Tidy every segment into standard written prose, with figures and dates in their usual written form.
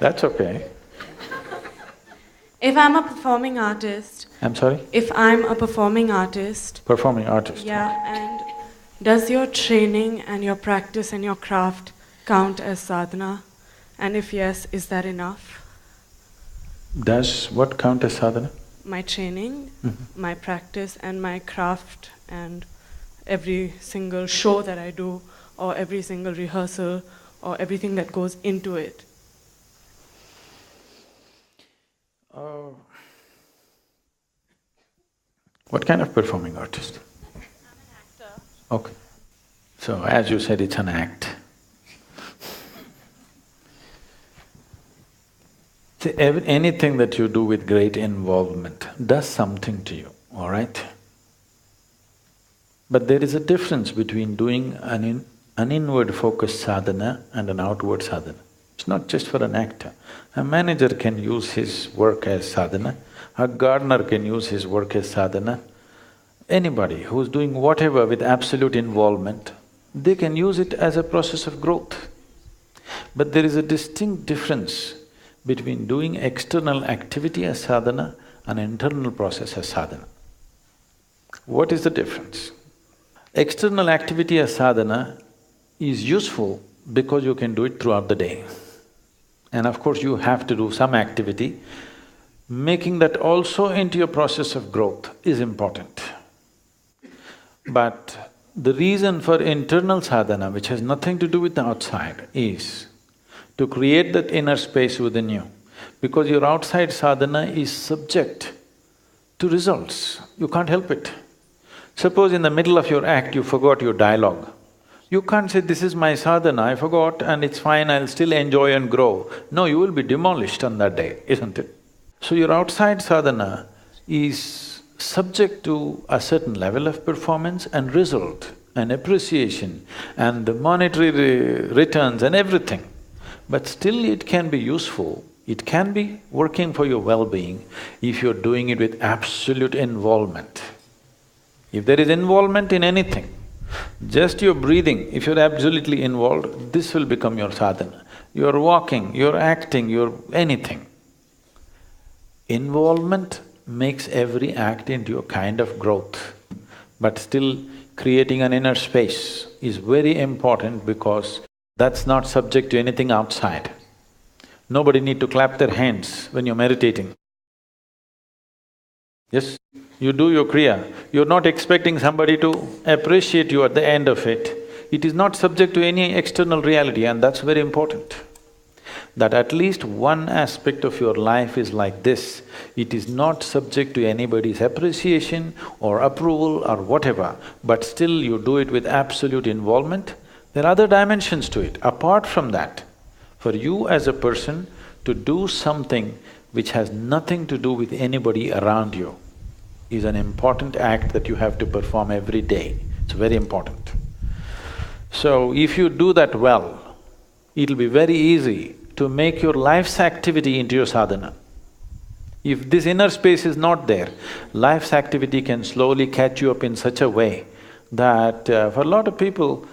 That's okay. If I'm a performing artist… I'm sorry? If I'm a performing artist… Performing artist. Yeah, and does your training and your practice and your craft count as sadhana? And if yes, is that enough? Does what count as sadhana? My training, my practice and my craft and every single show that I do or every single rehearsal or everything that goes into it. What kind of performing artist? I'm an actor. Okay. So as you said, it's an act. See, anything that you do with great involvement does something to you, all right? But there is a difference between doing an inward focused sadhana and an outward sadhana. It's not just for an actor. A manager can use his work as sadhana, a gardener can use his work as sadhana. Anybody who's doing whatever with absolute involvement, they can use it as a process of growth. But there is a distinct difference between doing external activity as sadhana and internal process as sadhana. What is the difference? External activity as sadhana is useful because you can do it throughout the day. And of course, you have to do some activity. Making that also into your process of growth is important. But the reason for internal sadhana, which has nothing to do with the outside, is to create that inner space within you. Because your outside sadhana is subject to results, you can't help it. Suppose in the middle of your act you forgot your dialogue. You can't say, this is my sadhana, I forgot and it's fine, I'll still enjoy and grow. No, you will be demolished on that day, isn't it? So your outside sadhana is subject to a certain level of performance and result and appreciation and the monetary returns and everything. But still it can be useful, it can be working for your well-being if you're doing it with absolute involvement. If there is involvement in anything, just your breathing, if you're absolutely involved, this will become your sadhana. You're walking, you're acting, you're anything. Involvement makes every act into a kind of growth, but still creating an inner space is very important because that's not subject to anything outside. Nobody need to clap their hands when you're meditating. Yes, you do your kriya, you're not expecting somebody to appreciate you at the end of it. It is not subject to any external reality and that's very important. That at least one aspect of your life is like this, it is not subject to anybody's appreciation or approval or whatever, but still you do it with absolute involvement. There are other dimensions to it. Apart from that, for you as a person to do something which has nothing to do with anybody around you is an important act that you have to perform every day. It's very important. So if you do that well, it'll be very easy to make your life's activity into your sadhana. If this inner space is not there, life's activity can slowly catch you up in such a way that for a lot of people,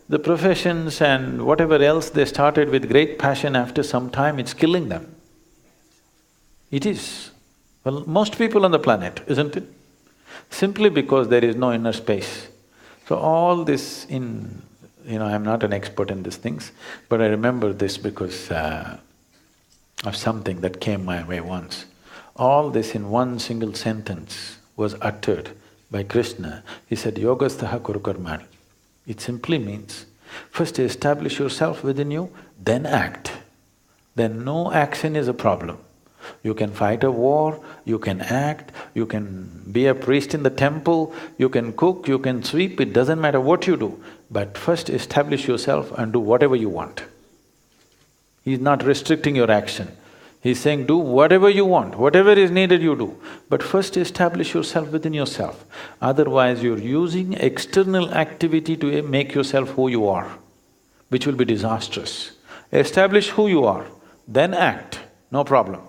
the professions and whatever else they started with great passion, after some time it's killing them. It is. Well, most people on the planet, isn't it? Simply because there is no inner space. So all this I'm not an expert in these things, but I remember this because of something that came my way once. All this in one single sentence was uttered by Krishna. He said, Yogastaha Kuru Karmani. It simply means, first establish yourself within you, then act. Then no action is a problem. You can fight a war, you can act, you can be a priest in the temple, you can cook, you can sweep, it doesn't matter what you do. But first establish yourself and do whatever you want. He's not restricting your action. He's saying, do whatever you want, whatever is needed you do. But first establish yourself within yourself. Otherwise you're using external activity to make yourself who you are, which will be disastrous. Establish who you are, then act, no problem.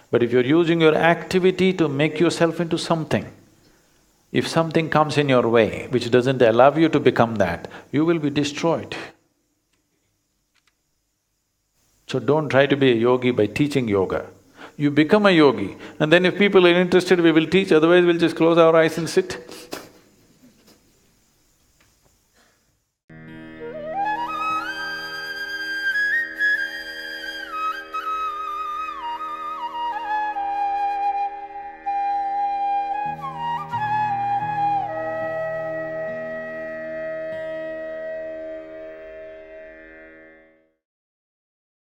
But if you're using your activity to make yourself into something, if something comes in your way which doesn't allow you to become that, you will be destroyed. So don't try to be a yogi by teaching yoga. You become a yogi, and then if people are interested, we will teach, otherwise we'll just close our eyes and sit.